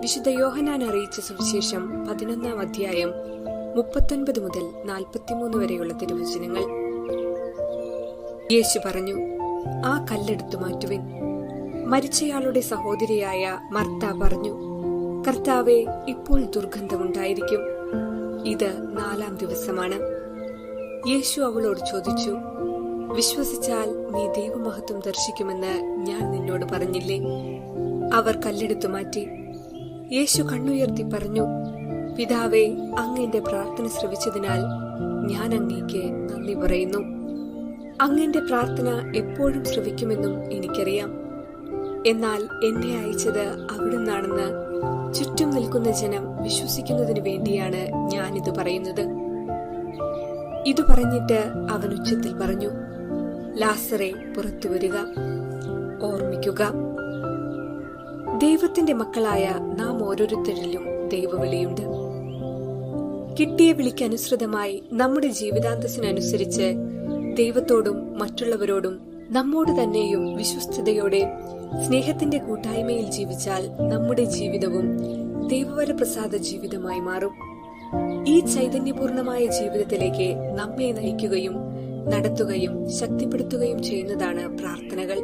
വിശുദ്ധ യോഹന്നാൻ അറിയിച്ച സുവിശേഷം 11-ാം അധ്യായം 39 മുതൽ 43 വരെയുള്ള തിരുവചനങ്ങൾ. യേശു പറഞ്ഞു, ആ കല്ലെടുത്തു മാറ്റുവിൻ. മരിച്ചയാളുടെ സഹോദരിയായ മർത്ത പറഞ്ഞു, കർത്താവേ, ഇപ്പോൾ ദുർഗന്ധമുണ്ടായിരിക്കും. ഇത് 4-ാം ദിവസമാണ്. യേശു അവളോട് ചോദിച്ചു, വിശ്വസിച്ചാൽ നീ ദൈവമഹത്വം ദർശിക്കുമെന്ന് ഞാൻ നിന്നോട് പറഞ്ഞില്ലേ? അവർ കല്ലെടുത്തു മാറ്റി. യേശു കണ്ണുയർത്തി പറഞ്ഞു, പിതാവേ, അങ്ങ് എന്റെ പ്രാർത്ഥന ശ്രവിച്ചതിനാൽ ഞാൻ അങ്ങേക്ക് നന്ദി പറയുന്നു. അങ്ങന്റെ പ്രാർത്ഥന എപ്പോഴും ശ്രവിക്കുമെന്നും എനിക്കറിയാം. എന്നാൽ എന്നെ അയച്ചത് അവിടുന്നാണെന്ന് ചുറ്റും നിൽക്കുന്ന ജനം വിശ്വസിക്കുന്നതിനു വേണ്ടിയാണ് ഞാനിത് പറയുന്നത്. ഇതു പറഞ്ഞിട്ട് അവൻ ഉച്ചത്തിൽ പറഞ്ഞു, ലാസറേ, പുറത്തു വരിക. ഓർമ്മിക്കുക, ദൈവത്തിന്റെ മക്കളായ നാം ഓരോരുത്തരിലും ദൈവവിളിയുണ്ട്. കിട്ടിയ വിളിക്ക് അനുസൃതമായി നമ്മുടെ ജീവിതാന്തസ്സിനനുസരിച്ച് ദൈവത്തോടും മറ്റുള്ളവരോടും നമ്മോട് തന്നെയും വിശ്വസ്തയോടെ സ്നേഹത്തിന്റെ കൂട്ടായ്മയിൽ ജീവിച്ചാൽ നമ്മുടെ ജീവിതവും ദൈവവരപ്രസാദ ജീവിതമായി മാറും. ഈ ചൈതന്യപൂർണമായ ജീവിതത്തിലേക്ക് നമ്മെ നയിക്കുകയും നടത്തുകയും ശക്തിപ്പെടുത്തുകയും ചെയ്യുന്നതാണ് പ്രാർത്ഥനകൾ.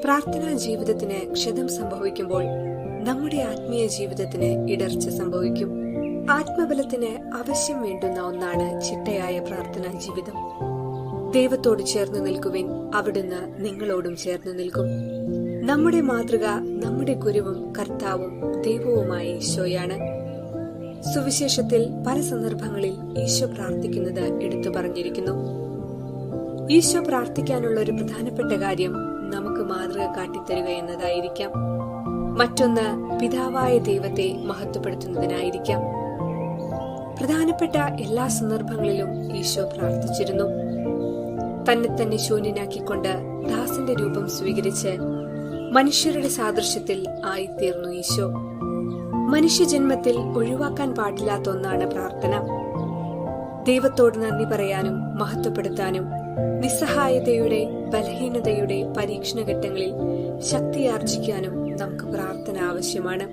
പ്രാർത്ഥനാ ജീവിതത്തിന് ക്ഷതം സംഭവിക്കുമ്പോൾ നമ്മുടെ ആത്മീയ ജീവിതത്തിന് ഇടർച്ച സംഭവിക്കും. ആത്മബലത്തിന് ആവശ്യം വേണ്ടുന്ന ഒന്നാണ് ചിട്ടയായ പ്രാർത്ഥനാ ജീവിതം. ദൈവത്തോട് ചേർന്ന് നിൽക്കുവിൻ, അവിടുന്ന് നിങ്ങളോടും ചേർന്ന് നിൽക്കും. നമ്മുടെ മാതൃക നമ്മുടെ ഗുരുവും കർത്താവും ദൈവവുമായ ഈശോയാണ്. സുവിശേഷത്തിൽ പല സന്ദർഭങ്ങളിൽ ഈശോ പ്രാർത്ഥിക്കുന്നത് എടുത്തു പറഞ്ഞിരിക്കുന്നു. ഈശോ പ്രാർത്ഥിക്കാനുള്ള ഒരു പ്രധാനപ്പെട്ട കാര്യം നമുക്ക് മാതൃക കാട്ടിത്തരുക എന്നതായിരിക്കാം. മറ്റൊന്ന് പിതാവായ ദൈവത്തെ മഹത്വപ്പെടുത്തുന്നതിനായിരിക്കാം. പ്രധാനപ്പെട്ട എല്ലാ സന്ദർഭങ്ങളിലും ഈശോ പ്രാർത്ഥിച്ചിരുന്നു. തന്നെ തന്നെ ശൂന്യനാക്കിക്കൊണ്ട് ദാസന്റെ രൂപം സ്വീകരിച്ച് മനുഷ്യരുടെ സാദൃശ്യത്തിൽ ആയിത്തീർന്നു ഈശോ. മനുഷ്യജന്മത്തിൽ ഒഴിവാക്കാൻ പാടില്ലാത്ത ഒന്നാണ് പ്രാർത്ഥന. ദൈവത്തോട് നന്ദി പറയാനും മഹത്വപ്പെടുത്താനും നിസ്സഹായതയുടെ ബലഹീനതയുടെ പരീക്ഷണഘട്ടങ്ങളിൽ ശക്തിയാർജിക്കാനും നമുക്ക് പ്രാർത്ഥന ആവശ്യമാണ്.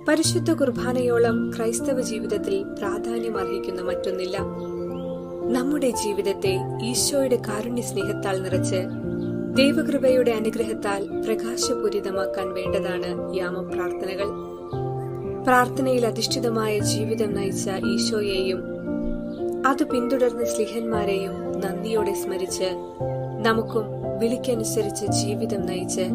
പരിശുദ്ധ കുർബാനയോളം ക്രൈസ്തവ ജീവിതത്തിൽ പ്രാധാന്യം അർഹിക്കുന്ന മറ്റൊന്നില്ല. നമ്മുടെ ജീവിതത്തെ ഈശോയുടെ കാരുണ്യ സ്നേഹത്താൽ നിറച്ച് ദൈവകൃപയുടെ അനുഗ്രഹത്താൽ പ്രകാശപൂരിതമാക്കാൻ വേണ്ടതാണ് യാമപ്രാർത്ഥനകൾ. പ്രാർത്ഥനയിൽ അധിഷ്ഠിതമായ ജീവിതം നയിച്ച ഈശോയെയും അത് പിന്തുടർന്ന സ്ലിഹന്മാരെയും നന്ദിയോടെ സ്മരിച്ച് നമുക്കും വിളിക്കനുസരിച്ച് ജീവിതം നയിച്ച്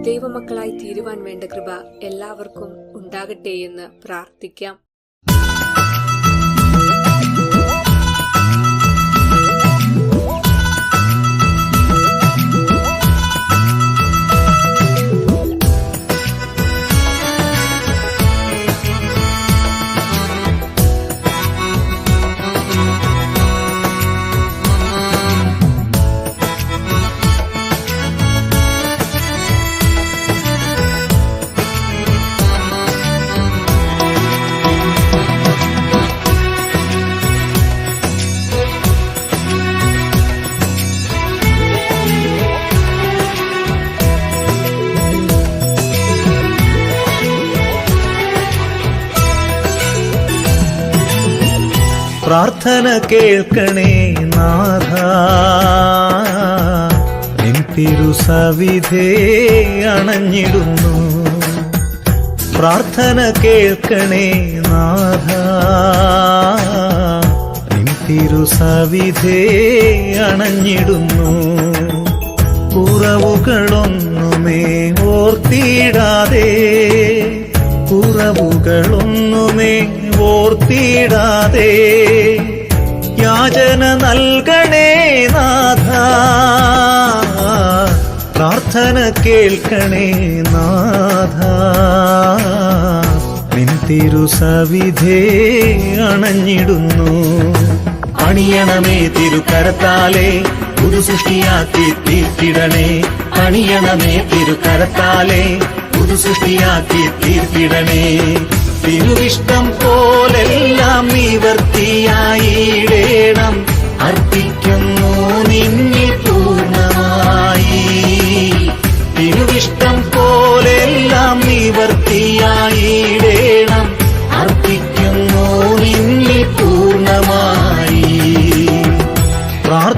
ദൈവമക്കളായി തീരുവാൻ വേണ്ട കൃപ എല്ലാവർക്കും ഉണ്ടാകട്ടെയെന്ന് പ്രാർത്ഥിക്കാം. പ്രാർത്ഥന കേൾക്കണേ നാഥ, നിൻ തിരുസവിധേ അണഞ്ഞിടുന്നു. പ്രാർത്ഥന കേൾക്കണേ നാഥ, നിൻ തിരുസവിധേ അണഞ്ഞിടുന്നു. കുറവുകളൊന്നുമേ ഓർത്തിടാതെ, കുറവുകളൊന്നുമേ ഓർത്തിടാതെ യാചന നൽകണേ നാഥ. പ്രാർത്ഥന കേൾക്കണേ നാഥ, നിൻ തിരുസവിധേ അണഞ്ഞിടുന്നു. അണിയണമേ തിരുക്കരത്താലേ, പുതു സൃഷ്ടിയാക്കി തീർത്തിടണേ. അണിയണമേ തിരുക്കരത്താലേ, പുതു സൃഷ്ടിയാക്കി തീർത്തിടണേ. തിരുവിഷ്ടം പോലെല്ലാം നിവർത്തിയായിടേണം, അർപ്പിക്കുന്നു നിന്നിൽ പൂർണ്ണമായി. തിരുവിഷ്ടം പോലെല്ലാം നിവർത്തിയായി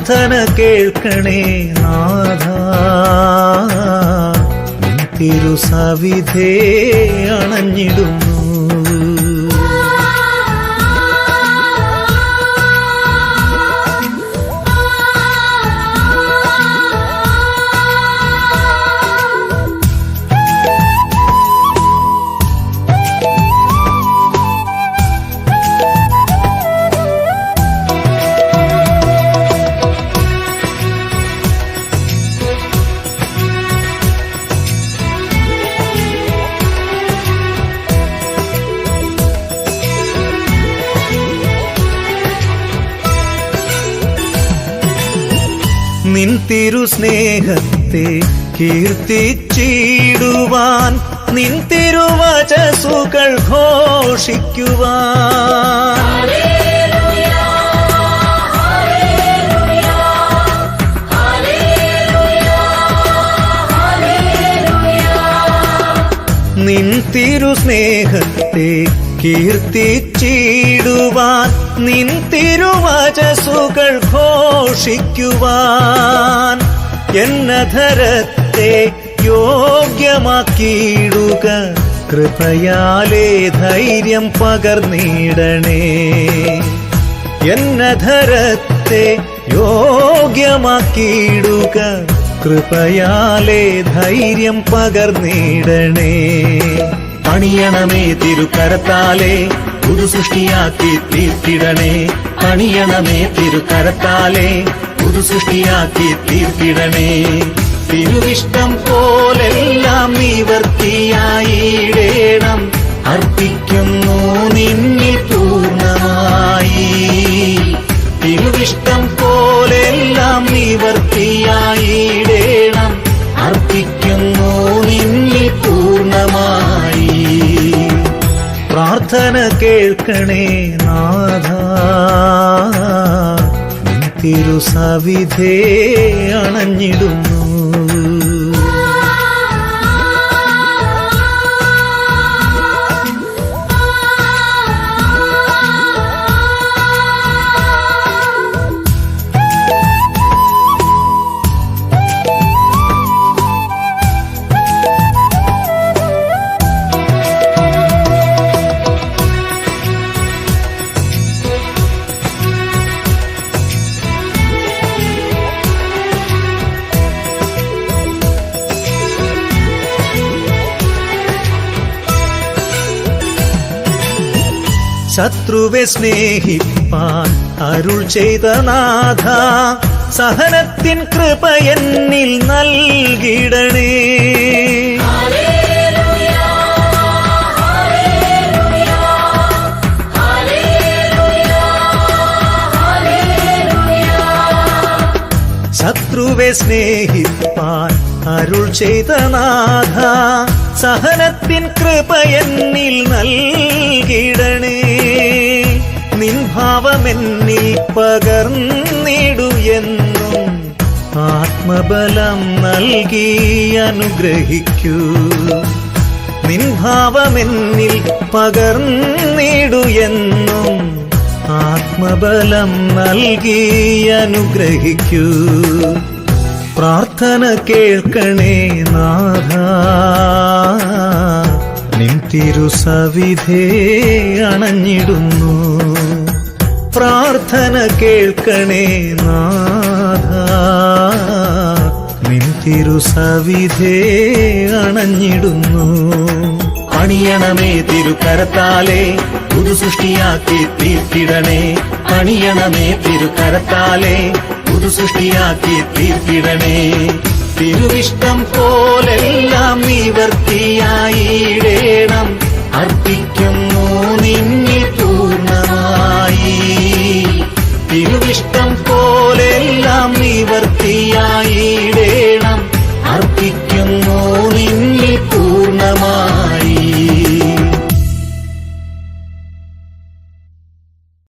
പ്രാർത്ഥന കേൾക്കണേ നാഥ, നിൻ തിരുസവിധേ അണഞ്ഞിടുന്നു. നിൻ തിരുസ്നേഹത്തെ കീർത്തിച്ചിടുവാൻ, നിൻ തിരുവചസ്സുകൾ ഘോഷിക്കുവാൻ, നിൻ തിരുസ്നേഹത്തെ കീർത്തിച്ചിടുവാൻ, നിൻ തിരുവചസ്സുകൾ ഘോഷിക്കുവാൻ, എന്നധരത്തെ യോഗ്യമാക്കിയിടുക, കൃപയാലേ ധൈര്യം പകർന്നിടണേ. എന്നധരത്തെ യോഗ്യമാക്കിയിടുക, കൃപയാലേ ധൈര്യം പകർന്നിടണേ. പണിയണമേ തിരുക്കരത്താലേ, പുതു സൃഷ്ടിയാക്കി തീർത്തിടണേ. പണിയണമേ തിരുക്കരത്താലേ, പുതു സൃഷ്ടിയാക്കി തീർത്തിടണേ. തിരുവിഷ്ടം പോലെല്ലാം നിവർത്തിയായിടേണം, അർപ്പിക്കുന്നു നിന്നിൽ പൂർണ്ണമായി. തിരുവിഷ്ടം പോലെല്ലാം നിവർത്തിയായിടേണം, അർപ്പിക്കുന്നു നിന്നിൽ പൂർണ്ണമായി. പ്രാർത്ഥന കേൾക്കണേ നാഥ, നിൻ തിരുസവിധേ അണഞ്ഞിടുന്നു. ശത്രുവെ സ്നേഹിപ്പാൻ അരുൾ ചെയ്ത നാഥ, സഹനത്തിൻ കൃപ എന്നിൽ നൽകിടണേ. ശത്രുവെ സ്നേഹിപ്പാൻ അരുൾ ചെയ്ത നാഥ, സഹനത്തിൻ കൃപ എന്നിൽ നൽകിടണേ. നിൻ ഭാവമെന്നിൽ പകർന്നിടു എന്നും, ആത്മബലം നൽകി അനുഗ്രഹിക്കൂ. നിൻ ഭാവമെന്നിൽ പകർന്നിടു എന്നും, ആത്മബലം നൽകി അനുഗ്രഹിക്കൂ. പ്രാർത്ഥന കേൾക്കണേ നാഥ, നിൻ തിരുസവിധേ അണഞ്ഞിടുന്നു. പ്രാർത്ഥന കേൾക്കണേ നാഥ, നിൻ തിരുസവിധേ അണഞ്ഞിടുന്നു. പണിയണമേ തിരുക്കരത്താലേ, പുതു സൃഷ്ടിയാക്കി തീർത്തിടണേ. പണിയണമേ തിരുക്കരത്താലേ, പുതു സൃഷ്ടിയാക്കി തീർത്തിടണേ. തിരുവിഷ്ടം പോലെല്ലാം നിവർത്തിയായിടേണം, അർപ്പിക്കും